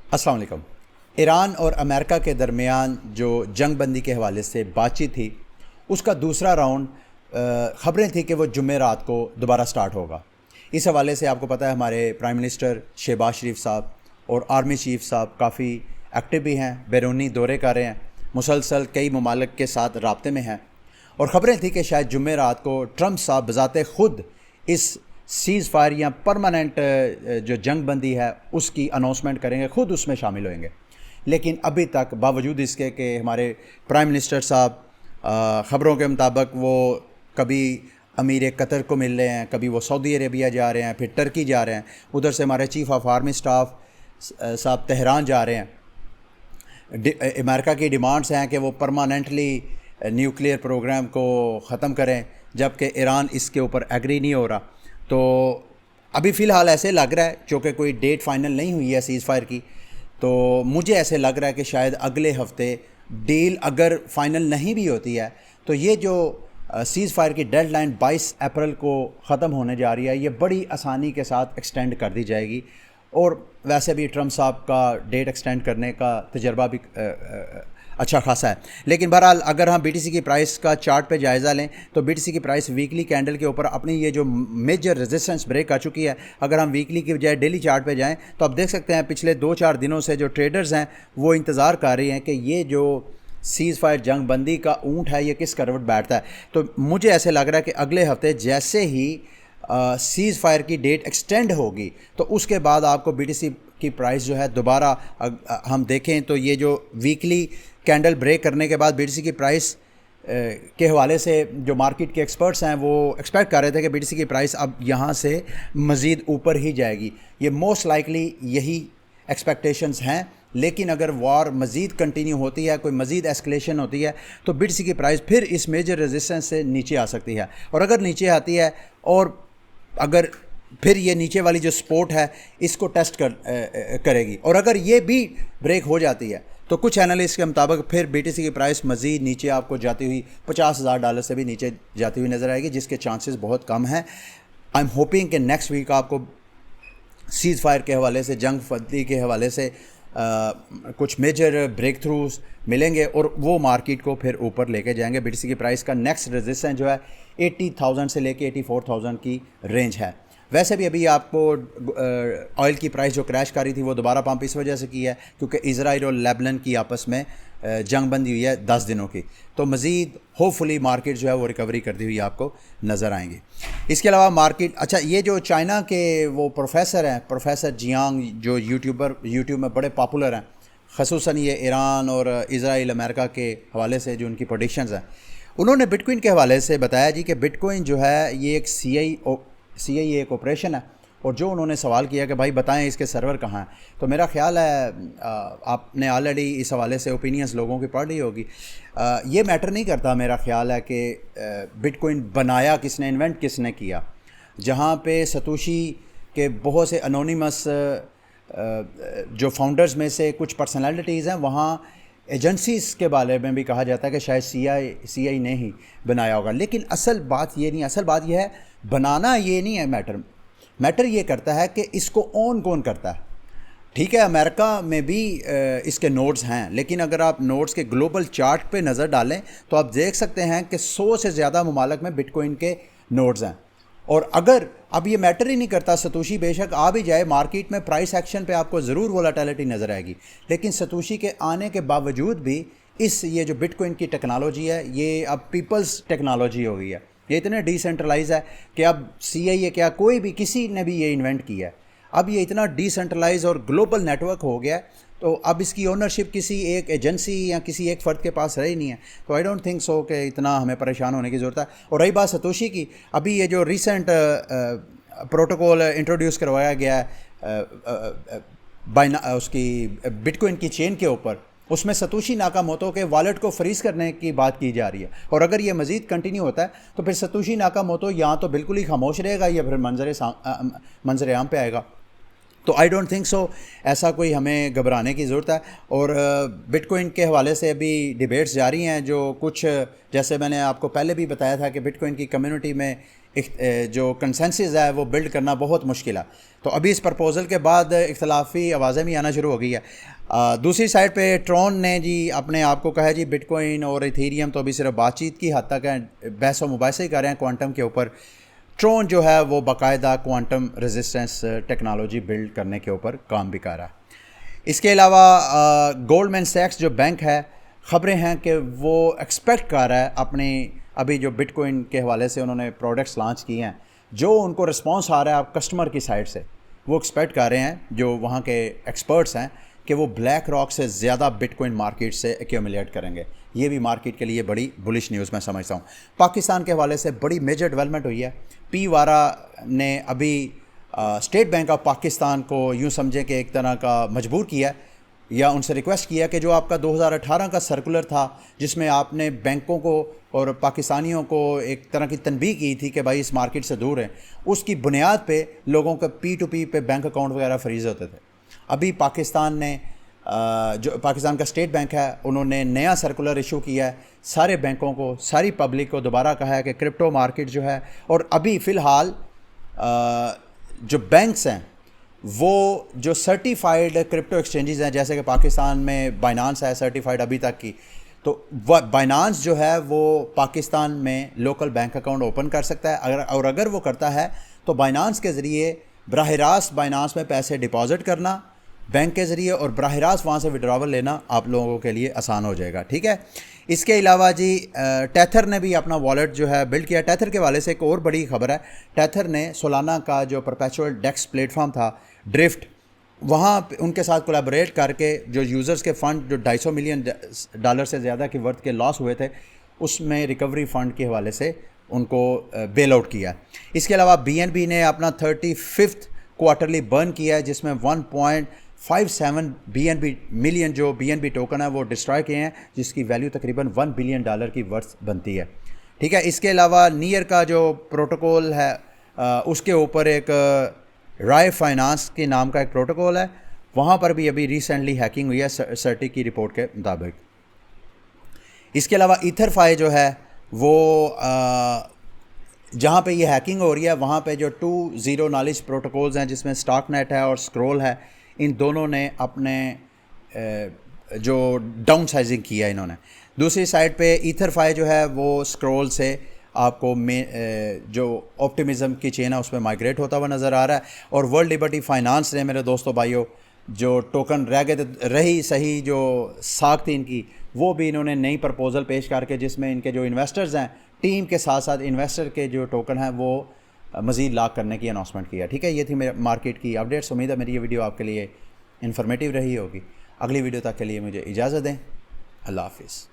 السلام علیکم۔ ایران اور امریکہ کے درمیان جو جنگ بندی کے حوالے سے بات چیت تھی، اس کا دوسرا راؤنڈ خبریں تھیں کہ وہ جمعہ رات کو دوبارہ سٹارٹ ہوگا۔ اس حوالے سے آپ کو پتہ ہے ہمارے پرائم منسٹر شہباز شریف صاحب اور آرمی چیف صاحب کافی ایکٹیو بھی ہیں، بیرونی دورے کر رہے ہیں، مسلسل کئی ممالک کے ساتھ رابطے میں ہیں، اور خبریں تھیں کہ شاید جمعہ رات کو ٹرمپ صاحب بذات خود اس سیز فائر یا پرماننٹ جو جنگ بندی ہے اس کی اناؤنسمنٹ کریں گے، خود اس میں شامل ہوئیں گے۔ لیکن ابھی تک باوجود اس کے کہ ہمارے پرائم منسٹر صاحب خبروں کے مطابق وہ کبھی امیر قطر کو مل رہے ہیں، کبھی وہ سعودی عربیہ جا رہے ہیں، پھر ٹرکی جا رہے ہیں، ادھر سے ہمارے چیف آف آرمی اسٹاف صاحب تہران جا رہے ہیں۔ امریکہ کی ڈیمانڈز ہیں کہ وہ پرماننٹلی نیوکلیئر پروگرام کو ختم کریں، جبکہ ایران اس کے اوپر ایگری نہیں ہو رہا۔ تو ابھی فی الحال ایسے لگ رہا ہے، چونکہ کوئی ڈیٹ فائنل نہیں ہوئی ہے سیز فائر کی، تو مجھے ایسے لگ رہا ہے کہ شاید اگلے ہفتے ڈیل اگر فائنل نہیں بھی ہوتی ہے تو یہ جو سیز فائر کی ڈیڈ لائن 22 اپریل کو ختم ہونے جا رہی ہے، یہ بڑی آسانی کے ساتھ ایکسٹینڈ کر دی جائے گی۔ اور ویسے بھی ٹرمپ صاحب کا ڈیٹ ایکسٹینڈ کرنے کا تجربہ بھی اچھا خاصا ہے۔ لیکن بہرحال اگر ہم بی ٹی سی کی پرائس کا چارٹ پہ جائزہ لیں تو بی ٹی سی کی پرائس ویکلی کینڈل کے اوپر اپنی یہ جو میجر ریزسٹنس بریک آ چکی ہے، اگر ہم ویکلی کی بجائے ڈیلی چارٹ پہ جائیں تو آپ دیکھ سکتے ہیں پچھلے 2-4 دنوں سے جو ٹریڈرز ہیں وہ انتظار کر رہے ہیں کہ یہ جو سیز فائر جنگ بندی کا اونٹ ہے یہ کس کروٹ بیٹھتا ہے۔ تو مجھے ایسے لگ رہا ہے کہ اگلے ہفتے جیسے ہی سیز فائر کی ڈیٹ ایکسٹینڈ ہوگی تو اس کے بعد آپ کو بی ٹی سی کی پرائس جو ہے دوبارہ ہم دیکھیں تو یہ جو ویکلی کینڈل بریک کرنے کے بعد بی ٹی سی کی پرائس کے حوالے سے جو مارکیٹ کے ایکسپرٹس ہیں وہ ایکسپیکٹ کر رہے تھے کہ بی ٹی سی کی پرائس اب یہاں سے مزید اوپر ہی جائے گی۔ یہ موسٹ لائکلی یہی ایکسپیکٹیشنز ہیں، لیکن اگر وار مزید کنٹینیو ہوتی ہے، کوئی مزید ایسکلیشن ہوتی ہے تو بی ٹی سی کی پرائس پھر اس میجر ریزسٹنس سے نیچے آ سکتی ہے، اور اگر نیچے آتی ہے اور اگر پھر یہ نیچے والی جو سپورٹ ہے اس کو ٹیسٹ کرے گی، اور اگر یہ بھی بریک ہو جاتی ہے تو کچھ اینالسٹ کے مطابق پھر بی ٹی سی کی پرائس مزید نیچے آپ کو جاتی ہوئی $50,000 سے بھی نیچے جاتی ہوئی نظر آئے گی، جس کے چانسز بہت کم ہیں۔ آئی ایم ہوپنگ کہ نیکسٹ ویک آپ کو سیز فائر کے حوالے سے، جنگ بندی کے حوالے سے کچھ میجر بریک تھروز ملیں گے اور وہ مارکیٹ کو پھر اوپر لے کے جائیں گے۔ بی ٹی سی کی پرائس کا نیکسٹ ریزسٹنس جو ہے 80,000 سے لے کے 84,000 کی رینج ہے۔ ویسے بھی ابھی آپ کو آئل کی پرائس جو کریش کر رہی تھی وہ دوبارہ پمپ اس وجہ سے کی ہے کیونکہ اسرائیل اور لیبنان کی آپس میں جنگ بندی ہوئی ہے 10 دنوں کی، تو مزید ہوپ فلی مارکیٹ جو ہے وہ ریکوری کرتی ہوئی آپ کو نظر آئیں گی۔ اس کے علاوہ مارکیٹ، اچھا یہ جو چائنا کے وہ پروفیسر ہیں، پروفیسر جیانگ، جو یوٹیوب میں بڑے پاپولر ہیں، خصوصاً یہ ایران اور اسرائیل امریکہ کے حوالے سے جو ان کی پریڈکشنز ہیں، انہوں نے بٹ کوئن کے حوالے سے بتایا جی کہ بٹ کوئن جو ہے یہ ایک سی آئی اے ایک آپریشن ہے، اور جو انہوں نے سوال کیا کہ بھائی بتائیں اس کے سرور کہاں ہیں، تو میرا خیال ہے آپ نے آلریڈی اس حوالے سے اوپینینز لوگوں کی پڑھ لی ہوگی۔ یہ میٹر نہیں کرتا میرا خیال ہے کہ بٹ کوئن بنایا کس نے، انوینٹ کس نے کیا۔ جہاں پہ ستوشی کے بہت سے انونیمس جو فاؤنڈرز میں سے کچھ پرسنالٹیز ہیں، وہاں ایجنسیز کے بارے میں بھی کہا جاتا ہے کہ شاید سی آئی نے ہی بنایا ہوگا، لیکن اصل بات یہ نہیں، اصل بات یہ ہے بنانا یہ نہیں ہے میٹر یہ کرتا ہے کہ اس کو اون کون کرتا ہے۔ ٹھیک ہے، امریکہ میں بھی اس کے نوڈز ہیں، لیکن اگر آپ نوڈز کے گلوبل چارٹ پہ نظر ڈالیں تو آپ دیکھ سکتے ہیں کہ 100 سے زیادہ ممالک میں بٹ کوئن کے نوڈز ہیں، اور اگر اب یہ میٹر ہی نہیں کرتا، ستوشی بے شک آ بھی جائے مارکیٹ میں، پرائس ایکشن پہ آپ کو ضرور وولیٹیلٹی نظر آئے گی، لیکن ستوشی کے آنے کے باوجود بھی یہ جو بٹ کوئن کی ٹیکنالوجی ہے یہ اب پیپلز ٹیکنالوجی ہو گئی ہے، یہ اتنے ڈی سینٹرلائز ہے کہ اب سی آئی اے کیا کوئی بھی کسی نے بھی یہ انوینٹ کیا ہے، اب یہ اتنا ڈی سینٹرلائز اور گلوبل نیٹ ورک ہو گیا ہے، تو اب اس کی اونرشپ کسی ایک ایجنسی یا کسی ایک فرد کے پاس رہی نہیں ہے، تو آئی ڈونٹ تھنک سو کہ اتنا ہمیں پریشان ہونے کی ضرورت ہے۔ اور رہی بات ستوشی کی، ابھی یہ جو ریسنٹ پروٹوکول انٹروڈیوس کروایا گیا ہے اس کی بٹ کوئن کی چین کے اوپر، اس میں ستوشی ناکاموتو کے والٹ کو فریز کرنے کی بات کی جا رہی ہے، اور اگر یہ مزید کنٹینیو ہوتا ہے تو پھر ستوشی ناکاموتو یہاں تو بالکل ہی خاموش رہے گا یا پھر منظر عام پہ آئے گا۔ تو آئی ڈونٹ تھنک سو ایسا کوئی ہمیں گھبرانے کی ضرورت ہے۔ اور بٹ کوئن کے حوالے سے ابھی ڈیبیٹس جاری ہیں، جو کچھ جیسے میں نے آپ کو پہلے بھی بتایا تھا کہ بٹ کوئن کی کمیونٹی میں جو کنسنسس ہے وہ بلڈ کرنا بہت مشکل ہے. تو ابھی اس پرپوزل کے بعد اختلافی آوازیں بھی آنا شروع ہو گئی ہے. دوسری سائڈ پہ ٹرون نے جی اپنے آپ کو کہا جی بٹ کوئن اور ایتھیریم تو ابھی صرف بات چیت کی حد تک ہے, بحث و مباحثے ہی کر رہے ہیں کوانٹم کے اوپر. ٹرون جو ہے وہ باقاعدہ کوانٹم ریزسٹنس ٹیکنالوجی بلڈ کرنے کے اوپر کام بھی کر رہا ہے. اس کے علاوہ گولڈمین سیکس جو بینک ہے, خبریں ہیں کہ وہ ایکسپیکٹ کر رہا ہے اپنی ابھی جو بٹ کوئن کے حوالے سے انہوں نے پروڈکٹس لانچ کیے ہیں, جو ان کو رسپانس آ رہا ہے آپ کسٹمر کی سائڈ سے, وہ ایکسپیکٹ کر رہے ہیں جو وہاں کے ایکسپرٹس ہیں کہ وہ بلیک راک سے زیادہ بٹ کوئن مارکیٹ سے ایکیومولیٹ کریں گے. یہ بھی مارکیٹ کے لیے بڑی بلش نیوز میں سمجھتا ہوں. پاکستان کے حوالے سے بڑی میجر ڈیولپمنٹ ہوئی ہے. پی وارا نے ابھی اسٹیٹ بینک آف پاکستان کو یوں سمجھے کہ ایک طرح کا مجبور کیا یا ان سے ریکویسٹ کیا کہ جو آپ کا 2018 کا سرکولر تھا جس میں آپ نے بینکوں کو اور پاکستانیوں کو ایک طرح کی تنبیہ کی تھی کہ بھائی اس مارکیٹ سے دور ہیں, اس کی بنیاد پہ لوگوں کا پی ٹو پی پہ بینک اکاؤنٹ وغیرہ فریز ہوتے تھے. ابھی پاکستان نے جو پاکستان کا اسٹیٹ بینک ہے انہوں نے نیا سرکولر ایشو کیا ہے, سارے بینکوں کو, ساری پبلک کو دوبارہ کہا ہے کہ کرپٹو مارکیٹ جو ہے, اور ابھی فی الحال جو بینکس ہیں وہ جو سرٹیفائیڈ کرپٹو ایکسچینجز ہیں, جیسے کہ پاکستان میں بائنانس ہے سرٹیفائیڈ ابھی تک کی, تو بائنانس جو ہے وہ پاکستان میں لوکل بینک اکاؤنٹ اوپن کر سکتا ہے, اور اگر وہ کرتا ہے تو بائنانس کے ذریعے براہ راست بائنانس میں پیسے ڈپازٹ کرنا بینک کے ذریعے اور براہ راست وہاں سے وڈراول لینا آپ لوگوں کے لیے آسان ہو جائے گا. ٹھیک ہے. اس کے علاوہ جی ٹیتھر نے بھی اپنا والیٹ جو ہے بلڈ کیا. ٹیتھر کے والے سے ایک اور بڑی خبر ہے, ٹیتھر نے سولانا کا جو پرپیچول ڈیکس پلیٹ فارم تھا ڈرفٹ, وہاں ان کے ساتھ کولیبوریٹ کر کے جو یوزرز کے فنڈ جو $250 ملین سے زیادہ کی ورتھ کے لاس ہوئے تھے اس میں ریکوری فنڈ کے حوالے سے ان کو بیل آؤٹ کیا. اس کے علاوہ BNB نے اپنا 35th کوارٹرلی برن کیا ہے جس میں 1.57 BNB ملین جو BNB ٹوکن ہے وہ ڈسٹرائے کیے ہیں, جس کی ویلیو تقریباً $1 بلین کی ورتھ بنتی ہے. ٹھیک ہے. اس کے علاوہ نیئر کا جو پروٹوکول ہے اس کے اوپر ایک رائے فائنانس کے نام کا ایک پروٹوکول ہے, وہاں پر بھی ابھی ریسنٹلی ہیکنگ ہوئی ہے سرٹی کی رپورٹ کے مطابق. اس کے علاوہ ایتھرفائی جو ہے وہ جہاں پہ یہ ہیکنگ ہو رہی ہے وہاں پہ جو 2.0 نالج پروٹوکولز ہیں جس میں اسٹاک نیٹ ہے اور اسکرول ہے, ان دونوں نے اپنے جو ڈاؤن سائزنگ کیا ہے انہوں نے. دوسری سائڈ پہ ایتھرفائی جو ہے وہ اسکرول سے آپ کو جو آپٹیمزم کی چین ہے اس میں مائگریٹ ہوتا ہوا نظر آ رہا ہے. اور ورلڈ لبرٹی فائنانس نے میرے دوستوں بھائیوں جو ٹوکن رہ گئے رہی صحیح جو ساکھ تھی ان کی, وہ بھی انہوں نے نئی پرپوزل پیش کر کے جس میں ان کے جو انویسٹرز ہیں ٹیم کے ساتھ ساتھ انویسٹر کے جو ٹوکن ہیں وہ مزید لاک کرنے کی اناؤنسمنٹ کیا. ٹھیک ہے. یہ تھی میرے مارکیٹ کی اپڈیٹس. امید ہے میری یہ ویڈیو آپ کے لیے انفارمیٹیو رہی ہوگی. اگلی ویڈیو تک کے لیے مجھے اجازت دیں. اللہ حافظ.